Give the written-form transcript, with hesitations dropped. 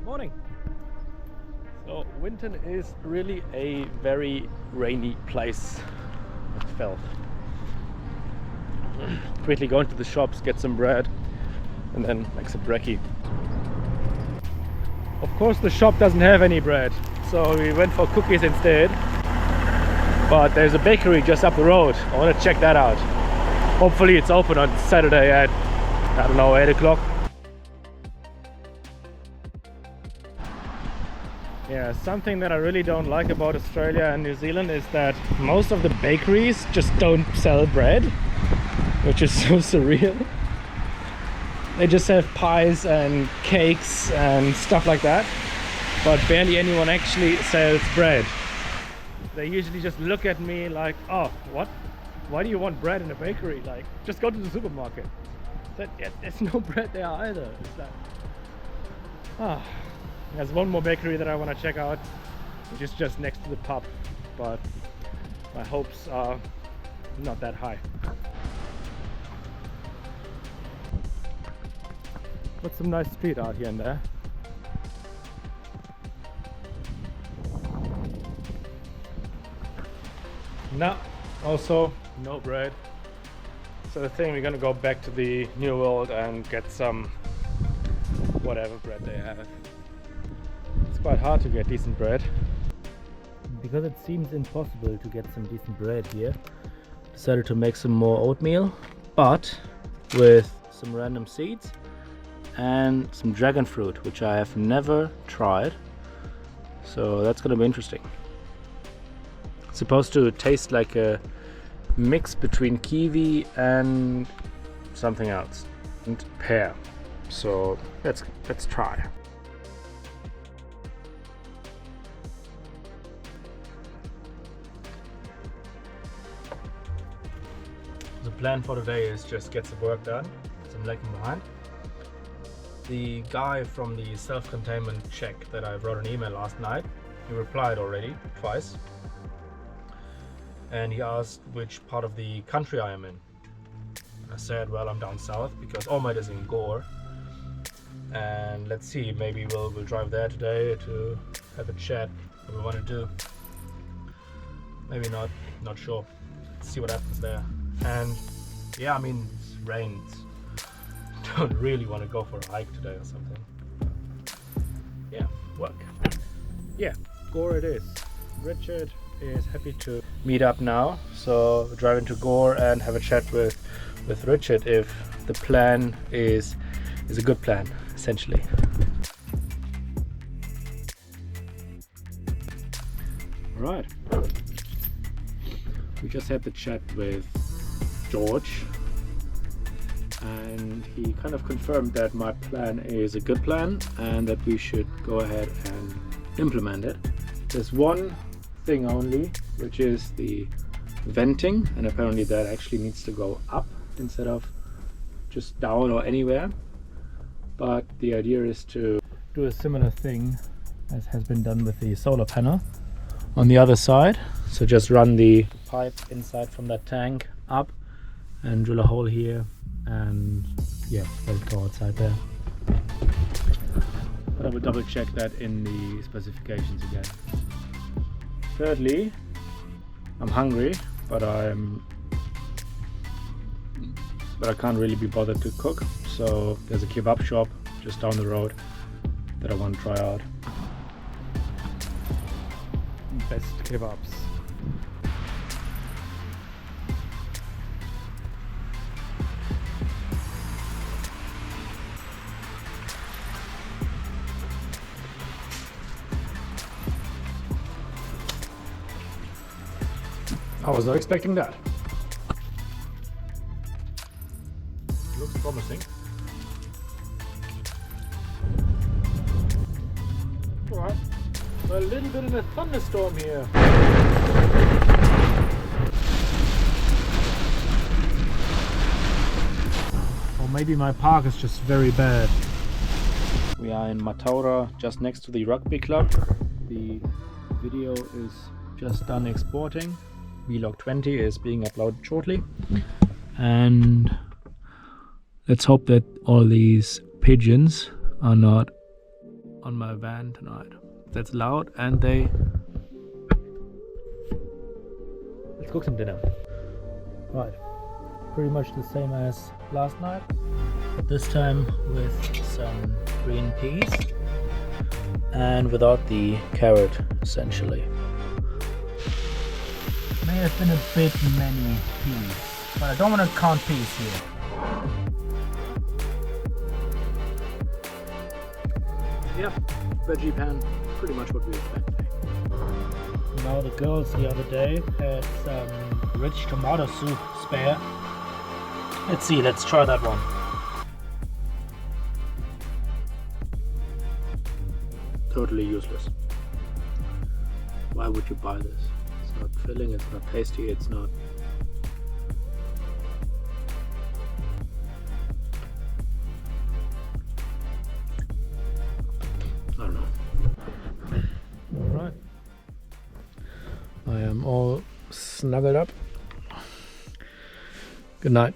Morning. So Winton is really a very rainy place, it felt. Quickly go into the shops, get some bread and then make some brekkie. Of course the shop doesn't have any bread, so we went for cookies instead. But there's a bakery just up the road. I want to check that out. Hopefully it's open on Saturday at, I don't know, 8 o'clock. Yeah, something that I really don't like about Australia and New Zealand is that most of the bakeries just don't sell bread, which is so surreal. They just have pies and cakes and stuff like that, but barely anyone actually sells bread. They usually just look at me like, oh, what? Why do you want bread in a bakery? Like, just go to the supermarket. Yeah, there's no bread there either. It's like, there's one more bakery that I want to check out, which is just next to the pub, but my hopes are not that high. Got some nice street art here and there. No, also no bread. So I think we're gonna go back to the New World and get some whatever bread they have. It's quite hard to get decent bread. Because it seems impossible to get some decent bread here, decided to make some more oatmeal, but with some random seeds and some dragon fruit, which I have never tried. So that's gonna be interesting. It's supposed to taste like a mix between kiwi and something else, and pear. So let's try. The plan for today is just get some work done, some lagging behind. The guy from the self-containment check that I wrote an email last night, he replied already twice. And he asked which part of the country I am in. I said, well, I'm down south because Ormond is in Gore. And let's see, maybe we'll drive there today to have a chat what we want to do. Maybe not sure. Let's see what happens there. And yeah, I mean, it's rains. Don't really want to go for a hike today or something. Yeah, work. Yeah, Gore it is. Richard is happy to meet up now, so we're driving to Gore and have a chat with Richard if the plan is a good plan, essentially. Right. We just had the chat with George, and he kind of confirmed that my plan is a good plan and that we should go ahead and implement it. There's one thing only, which is the venting, and apparently that actually needs to go up instead of just down or anywhere. But the idea is to do a similar thing as has been done with the solar panel on the other side. So just run the pipe inside from that tank up and drill a hole here and yeah, let it go outside there. But I will double check that in the specifications again. Thirdly, I'm hungry, but I can't really be bothered to cook. So there's a kebab shop just down the road that I want to try out. Best kebabs. I was not expecting that. Looks promising. Alright, we're a little bit in a thunderstorm here. Or maybe my park is just very bad. We are in Mataura, just next to the rugby club. The video is just done exporting. Vlog 20 is being uploaded shortly, and let's hope that all these pigeons are not on my van tonight. That's loud, and let's cook some dinner. Right, pretty much the same as last night, but this time with some green peas and without the carrot, essentially. May have been a bit many peas, but I don't want to count peas here. Yeah, veggie pan, pretty much what we expected. Now the girls the other day had some rich tomato soup spare. Let's see, let's try that one. Totally useless. Why would you buy this? It's not filling, it's not tasty, it's not... I don't know. Alright. I am all snuggled up. Good night.